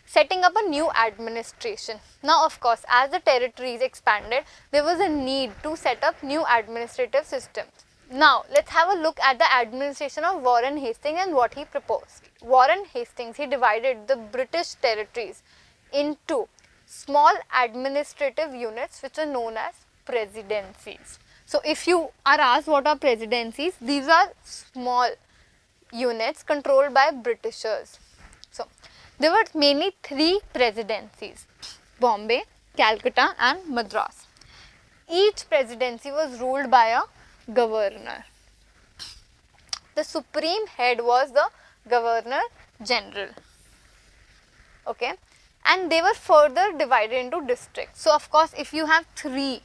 setting up a new administration. Now of course, as the territories expanded, there was a need to set up new administrative systems. Now let's have a look at the administration of Warren Hastings and what he proposed. Warren Hastings, he divided the British territories into small administrative units which are known as presidencies. So if you are asked what are presidencies, these are small units controlled by Britishers. So there were mainly 3 presidencies: Bombay, Calcutta and Madras. Each presidency was ruled by a governor. The supreme head was the Governor General. Okay, and they were further divided into districts. So of course, if you have 3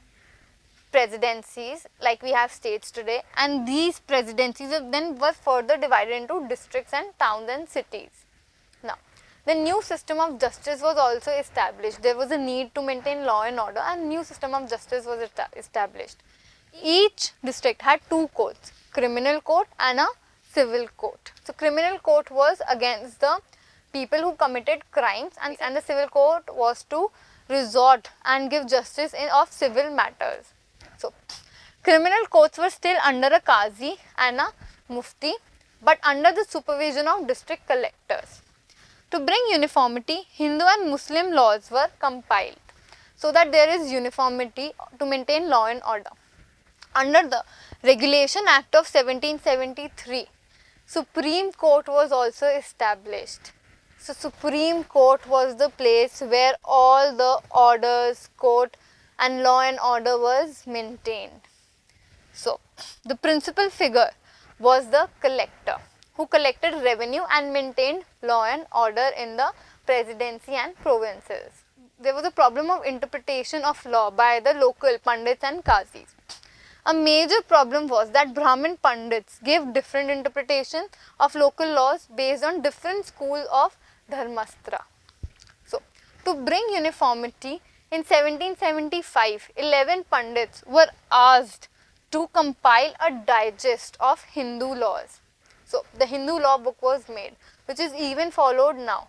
presidencies like we have states today, and these presidencies then were further divided into districts and towns and cities. Now the new system of justice was also established. There was a need to maintain law and order, and new system of justice was established. Each district had 2 courts, criminal court and a civil court. So criminal court was against the people who committed crimes, and the civil court was to resort and give justice of civil matters. So criminal courts were still under a Qazi and a Mufti, but under the supervision of district collectors. To bring uniformity, Hindu and Muslim laws were compiled so that there is uniformity to maintain law and order. Under the Regulation Act of 1773, Supreme Court was also established. So Supreme Court was the place where all the orders, court and law and order was maintained. So the principal figure was the collector, who collected revenue and maintained law and order in the presidency and provinces. There was a problem of interpretation of law by the local Pandits and Qazis. A major problem was that Brahmin Pandits gave different interpretations of local laws based on different schools of Dharmastra. So, to bring uniformity, in 1775, 11 Pandits were asked to compile a digest of Hindu laws. So, the Hindu law book was made, which is even followed now.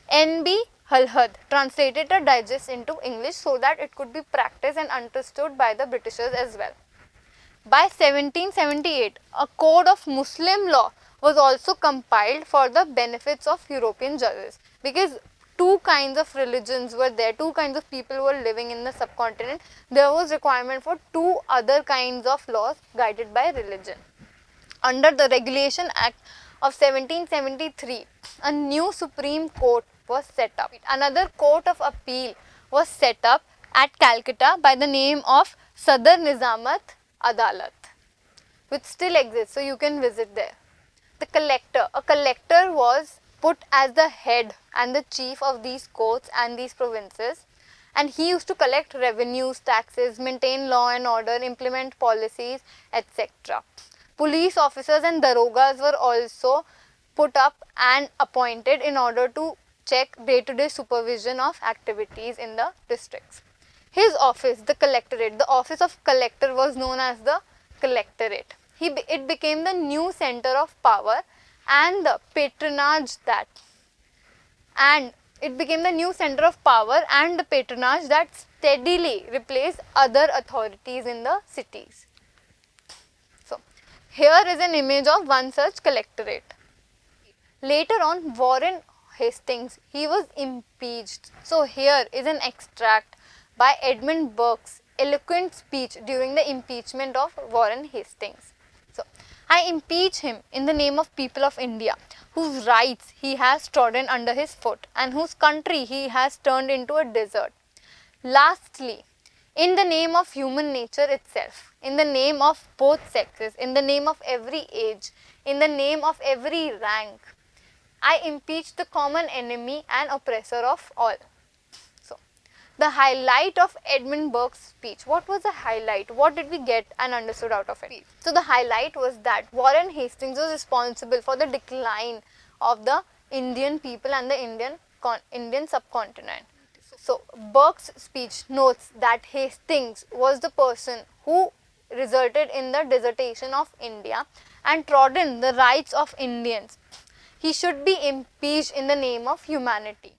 N.B. Halhad translated a digest into English so that it could be practiced and understood by the Britishers as well. By 1778, a code of Muslim law was also compiled for the benefits of European judges, because 2 kinds of religions were there, 2 kinds of people were living in the subcontinent. There was requirement for 2 other kinds of laws guided by religion. Under the Regulation Act of 1773, a new Supreme Court was set up. Another court of appeal was set up at Calcutta by the name of Sadar Nizamat Adalat, which still exists, so you can visit there. The collector, a collector was put as the head and the chief of these courts and these provinces, and he used to collect revenues, taxes, maintain law and order, implement policies, etc. Police officers and darogas were also put up and appointed in order to check day-to-day supervision of activities in the districts. His office, the collectorate, the office of collector was known as the collectorate. It became the new center of power and the patronage that steadily replaced other authorities in the cities. So here is an image of one such collectorate. Later on, Warren Hastings, he was impeached. So here is an extract by Edmund Burke's eloquent speech during the impeachment of Warren Hastings. So, I impeach him in the name of people of India, whose rights he has trodden under his foot and whose country he has turned into a desert. Lastly, in the name of human nature itself, in the name of both sexes, in the name of every age, in the name of every rank, I impeach the common enemy and oppressor of all. So, the highlight of Edmund Burke's speech. What was the highlight? What did we get and understood out of it? So, the highlight was that Warren Hastings was responsible for the decline of the Indian people and the Indian subcontinent. So, Burke's speech notes that Hastings was the person who resulted in the desertation of India and trodden the rights of Indians. He should be impeached in the name of humanity.